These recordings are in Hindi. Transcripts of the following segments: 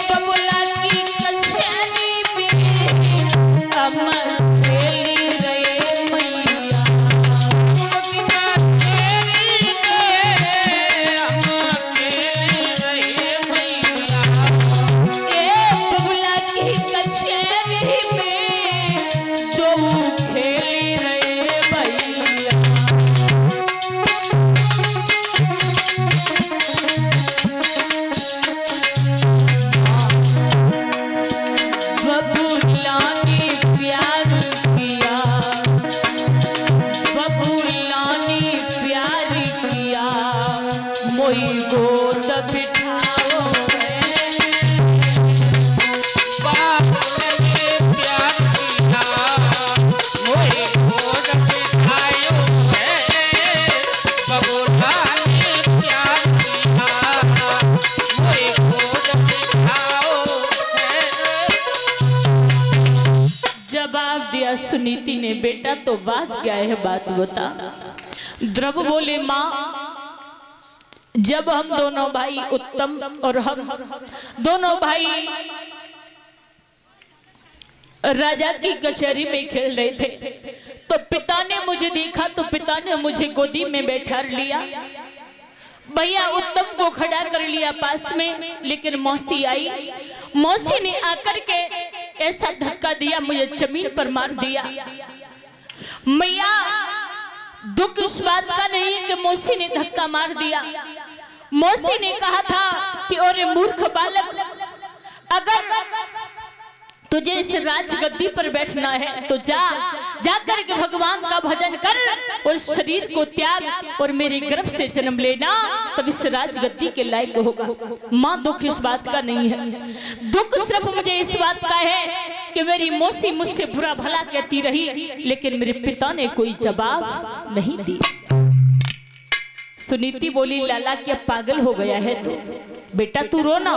बबुला की कचहरी में अमर खेली रहे मैया। बबुला की कचहरी में दो खेली रहे भैया। बबुला ने प्यार किया, बबुला ने प्यार किया, मोई गोद बिठाओ जवाब दिया सुनीति ने, बेटा तो बात क्या है, बात बता। ध्रुव बोले माँ, जब हम दोनों भाई उत्तम और हम दोनों भाई राजा की कचहरी में खेल रहे थे तो पिता ने मुझे देखा, तो पिता ने मुझे गोदी में बैठा लिया। भैया उत्तम को खड़ा कर लिया पास में, लेकिन मौसी आई, मौसी ने आकर के ऐसा धक्का दिया, मुझे जमीन पर मार दिया। मैया दुख इस बात का नहीं कि मौसी ने धक्का मार दिया। मौसी ने कहा था कि ओरे मूर्ख बालक, अगर तुझे इस राजगद्दी पर बैठना है तो जाकर के भगवान का भजन कर और शरीर को त्याग और मेरे गर्भ से जन्म लेना, तब इस राजगद्दी के लायक होगा। माँ दुख इस बात का नहीं है, दुख सिर्फ मुझे इस बात का है कि मेरी मौसी मुझसे बुरा भला कहती रही, लेकिन मेरे पिता ने कोई जवाब नहीं दिया। सुनीति बोली, लाला क्या पागल हो गया है तू? बेटा तू रोना,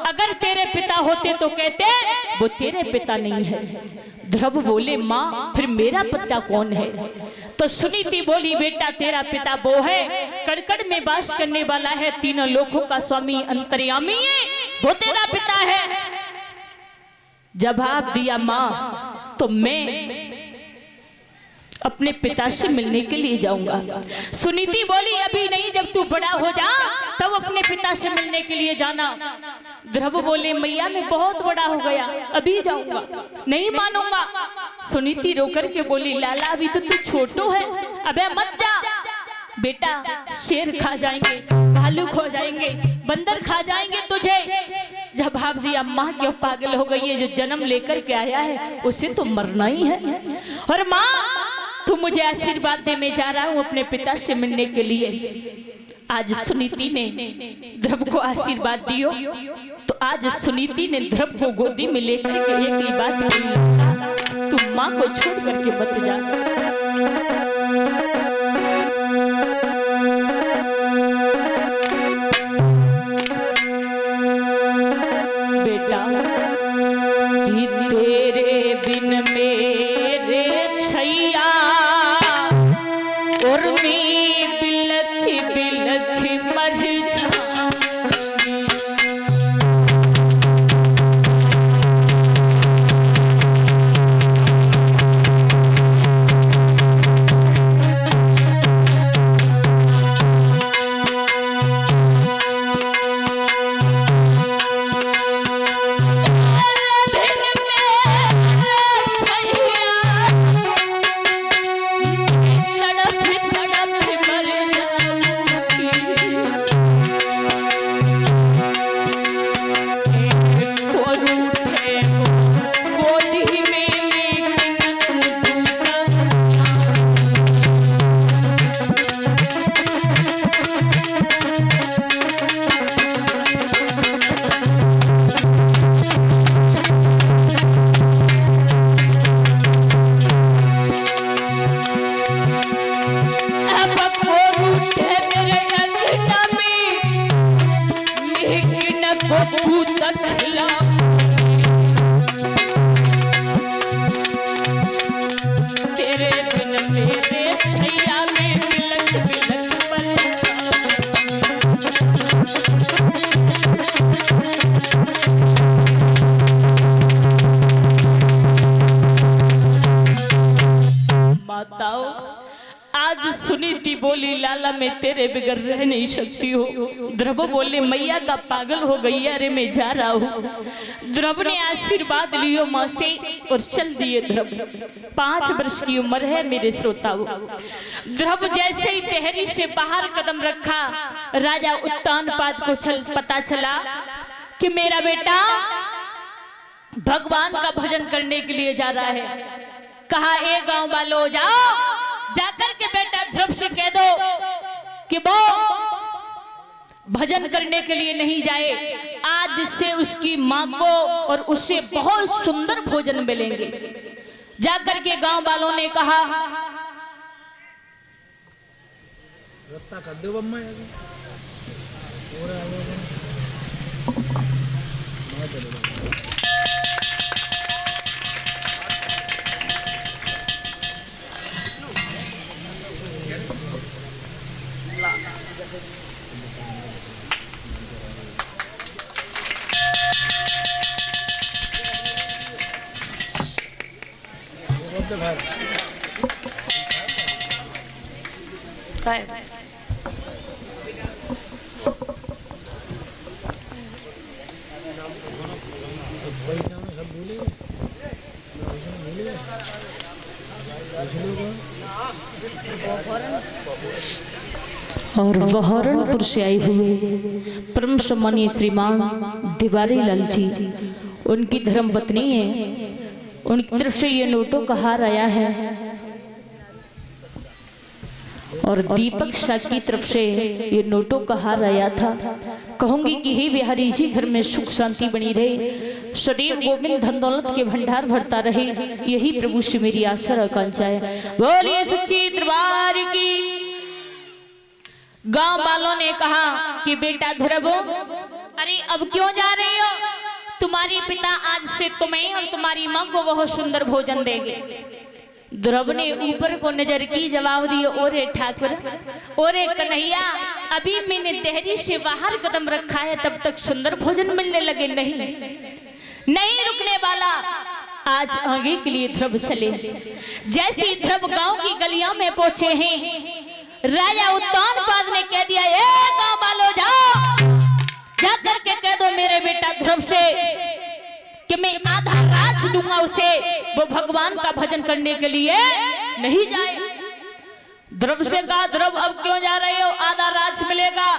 अगर तेरे पिता होते तो कहते वो तेरे पिता नहीं है। ध्रुव बोले माँ फिर मेरा पिता कौन है? तो सुनीति बोली, बेटा तेरा पिता वो है कड़कड़ में वास करने वाला है, तीनों लोकों का स्वामी अंतर्यामी है, वो तेरा पिता है। जवाब दिया माँ, तो मैं अपने पिता से मिलने के लिए जाऊंगा। सुनीति बोली, अभी नहीं, जब तू बड़ा हो जा तब अपने पिता से मिलने के लिए जाना। ध्रुव बोले, मैया मैं बहुत बड़ा हो गया, अभी जाऊंगा, नहीं मानूंगा। सुनीति रोकर के बोली, लाला अभी तो तू छोटो है, अबे मत जा बेटा, शेर खा जाएंगे, भालू खा जाएंगे, बंदर खा जाएंगे तुझे। जवाब दिया, माँ क्यों पागल हो गई है, जो जन्म लेकर के आया है उसे तो मरना ही है। और माँ तू मुझे आशीर्वाद दे, मैं जा रहा हूँ अपने पिता से मिलने के लिए। आज सुनीति ने ध्रुव को आशीर्वाद दियो, तो आज सुनीति ने ध्रुव को गोदी में लेकर के एक ही बात कही, तू माँ को छोड़ करके मत जा। बेटा कि तेरे बिन मेरे छैया और मैं बिलख बिलख मर जाऊंगी। सुनी थी, बोली लाला मैं तेरे बगैर रह नहीं सकती हो। ध्रुव बोले मैया का पागल हो गई, अरे मैं जा रहा हूँ। ध्रुव ने आशीर्वाद लियो माँ से और चल दिए। ध्रुव 5 वर्ष की उम्र है मेरे श्रोताओं। ध्रुव जैसे ही तेहरी से बाहर कदम रखा, राजा उत्तानपाद को पता चला कि मेरा बेटा भगवान का भजन करने के लिए जा रहा है। कहा ए गांव वालों जाओ, जाकर के बेटा ध्रुव से कह दो कि वो भजन करने के लिए नहीं जाए। आज से उसकी माँ को और उसे बहुत सुंदर भोजन मिलेंगे। जाकर के गांव वालों ने कहा कर दो और बहरनपुर से आए हुए परम सम्मानीय श्रीमान दिवारी लाल जी, उनकी धर्म पत्नी है, उनकी तरफ से ये नोटों का हार आया है। और दीपक शाह की तरफ से ये नोटों का हार आया था। कहूंगी कि हे बिहारी जी घर में सुख शांति बनी रहे, सदैव गोविंद धन दौलत के भंडार भरता रहे, यही प्रभु से मेरी आशा और आकांक्षा है। बोलिए सच्ची दरबार की। गांव वालों ने कहा कि बेटा ध्रुव, अरे अब क्यों जा रही हो? तुम्हारी पिता आज से तुम्हें और तुम्हारी माँ को बहुत सुंदर भोजन देंगे। ध्रुव ने ऊपर को नजर की, जवाब दिया ओरे ठाकुर, ओरे कन्हैया, अभी मैंने देहरी से बाहर कदम रखा है, तब तक सुंदर भोजन मिलने लगे। नहीं रुकने वाला। आज आगे के लिए ध्रुव चले। जैसे ध्रुव गांव की गलियों में पहुंचे हैं, राजा उत्तानपाद ने कह दिया ए गांव वालों जाओ, जाकर के कह दो मेरे बेटा ध्रुव से कि मैं आधा राज दूंगा उसे, वो भगवान का भजन करने के लिए नहीं जाए। ध्रुव से कहा ध्रुव अब क्यों जा रहे हो, आधा राज मिलेगा।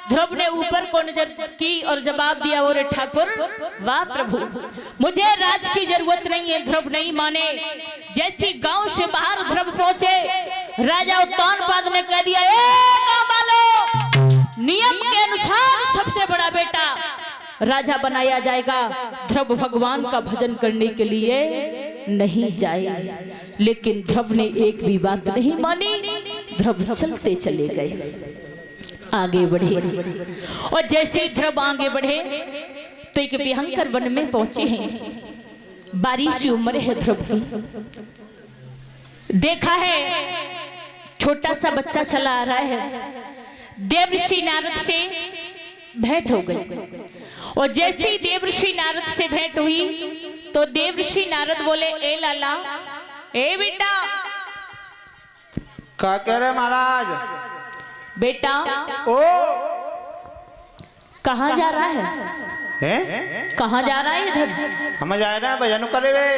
ध्रुव ने ऊपर को नजर की और जवाब दिया ओरे ठाकुर, वाह प्रभु, मुझे राज की जरूरत नहीं है। ध्रुव नहीं माने। जैसे गांव से बाहर ध्रुव पहुंचे, राजा उत्तानपाद ने कह दिया ए गांव वालों, नियम के अनुसार सबसे बड़ा बेटा राजा बनाया जाएगा। ध्रुव भगवान का भजन करने के लिए नहीं जाए। लेकिन ध्रुव ने एक भी बात नहीं मानी। ध्रुव चलते चले गए, आगे बढ़े। और जैसे ध्रुव आगे बढ़े तो एक भयंकर वन में पहुंचे हैं। 22 उम्र है ध्रुव की। देखा है छोटा सा बच्चा चला आ रहा है। देवर्षि नारद से भेंट हो गई। और जैसे ही देवर्षि नारद से भेंट हुई तो देवर्षि नारद बोले ए लाला, ए बेटा। क्या कह रहे महाराज? बेटा ओ कहाँ जा रहा है? हैं? कहाँ जा रहा है? इधर हम जा रहे हैं भजन करवे।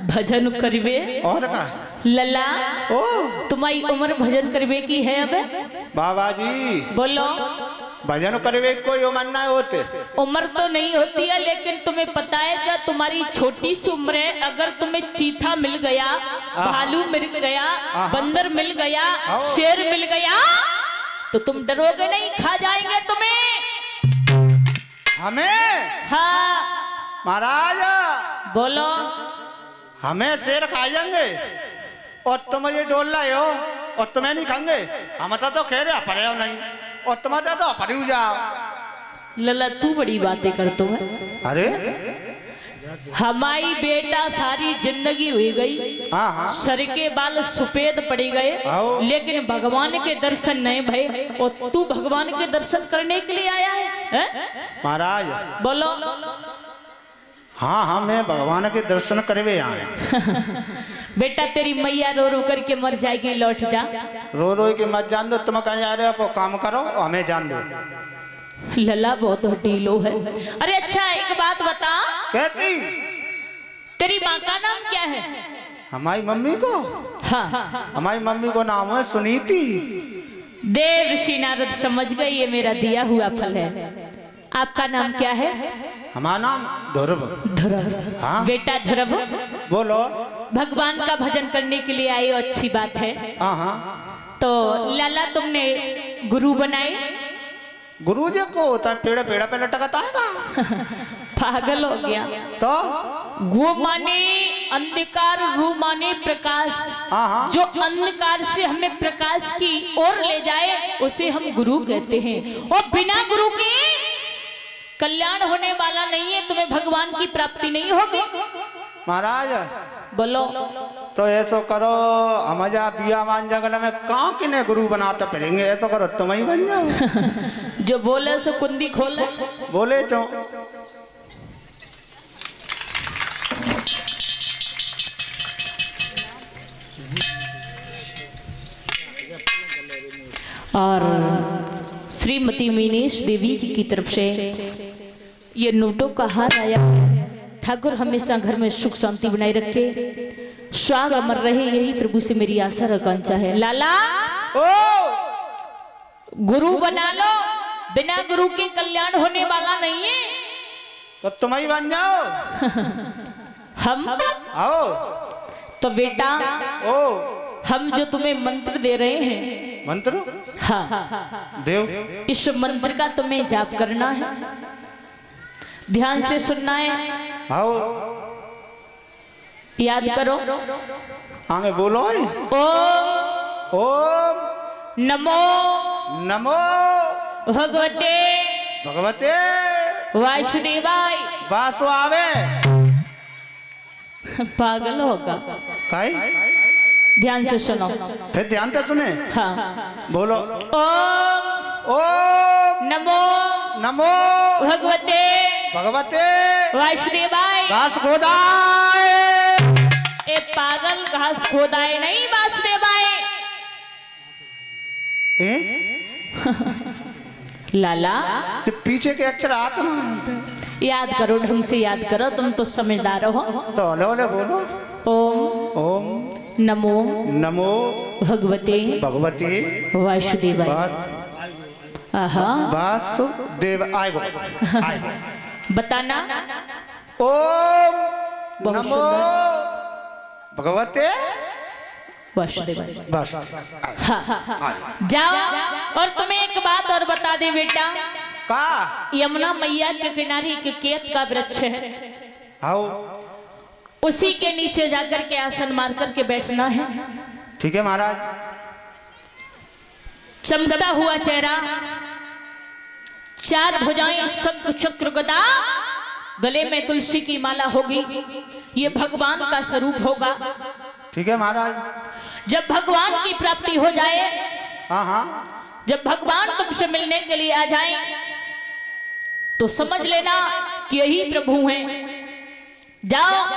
भजन करवे और का लल्ला, ओ तुम्हारी उम्र भजन करवे की है अब? बाबा जी बोलो। भजन करवे कोई उम्र ना होते। उम्र तो नहीं होती है, लेकिन तुम्हें पता है क्या तुम्हारी छोटी सी उम्र है, अगर तुम्हें चीता मिल गया, भालू मिल गया, बंदर मिल गया, शेर मिल गया तो तुम डरोगे नहीं, खा जाएंगे तुम्हें। हमें? हाँ महाराज बोलो। हमें शेर खा जाएंगे और तुम ये डोल लाए हो और तुम्हें नहीं खाएंगे? हम तो कह रहे परे हो नहीं और तुम्हारे तो परे जाओ। लला तू बड़ी बातें करतो है। अरे हमारी बेटा सारी जिंदगी हुई गई, हाँ। सर के बाल सफेद पड़ गए, लेकिन भगवान के दर्शन नहीं भये और तू भगवान के दर्शन करने के लिए आया है? महाराज बोलो। हाँ हाँ मैं भगवान के दर्शन करवे आए। बेटा तेरी मैया रो रो करके मर जाएगी, लौट जा। रो रो के मत जान दो, तुम कहीं जा रहे हो काम करो, हमें जान दो। लला बहुत ढीलो है। अरे अच्छा एक बात बता, कैसी? तेरी माँ का नाम क्या है? हमारी मम्मी को? हाँ, हमारी मम्मी को नाम है सुनीति। देव ऋषि नारद समझ गए, ये मेरा दिया हुआ फल है। आपका नाम क्या है? हमारा नाम ध्रुव। ध्रुव। हाँ? बेटा ध्रुव, बोलो। भगवान का भजन करने के लिए आए, अच्छी बात है। हाँ हाँ। तो लाला तुमने गुरु बनाए? गुरु जी को पेड़ पेड़ पे लटकता है। पागल हो गया। तो गो माने अंधकार, रू माने प्रकाश। हाँ हाँ। जो अंधकार से हमें प्रकाश की ओर ले जाए उसे हम गुरु कहते हैं। और बिना गुरु के कल्याण होने वाला नहीं है, तुम्हें भगवान की प्राप्ति नहीं होगी। महाराज बोलो। तो ऐसा करो, हमारा बिया मान जंगल में कहाँ किने गुरु बनाते फिरेंगे, ऐसा करो तुम ही बन जाओ। जो बोले सो कुंदी खोले। बोले चो। और श्रीमती मीनेश देवी जी की तरफ से ये नोटों का हार आया। ठाकुर हमेशा घर में सुख शांति बनाए रखे, स्वाग अमर रहे, यही प्रभु से मेरी आशा और आकांक्षा है। लाला ओ गुरु बना लो, बिना गुरु के कल्याण होने वाला नहीं है। तो तुम ही बन जाओ। हम आओ। तो बेटा ओ हम जो तुम्हें मंत्र दे रहे हैं, मंत्र? हाँ, देव। इस मंत्र का तुम्हें जाप करना है, ध्यान से सुनना है। आओ। याद करो। आगे बोलो। ओम ओम नमो नमो भगवते भगवते वासुदेवाय। वासु आवे। पागल होगा। काई? ध्यान से सुनो। फिर ध्यान से सुने। हाँ। बोलो। ओम ओम नमो नमो भगवते भगवते वासुदेवाय। घास खोदाए। ए पागल, घास खोदाए नहीं, वासुदेवाय। लाला तो पीछे के अक्षर आते ना। याद करो, ढंग से याद करो, तुम तो समझदार हो। तो हले हले बोलो। ओम ओम नमो नमो भगवते भगवते वासुदेवाय। वासुदेव। आएगो आएगो। बताना। ओम बहुत नमो भगवते वासुदेवाय। बस। हाँ। जाओ। और तुम्हें एक बात और बता दे बेटा, का यमुना मैया के किनारे एक केत का वृक्ष है, आओ। उसी के नीचे जाकर के आसन मार करके बैठना है। ठीक है महाराज। चमकता हुआ चेहरा, चार भुजाएं, शंख चक्र गदा, गले में तुलसी की माला होगी। ये भगवान का स्वरूप होगा। ठीक है महाराज। जब भगवान की प्राप्ति हो जाए, हाँ हाँ, जब भगवान तुमसे मिलने के लिए आ जाएं, तो समझ लेना कि यही प्रभु हैं। जाओ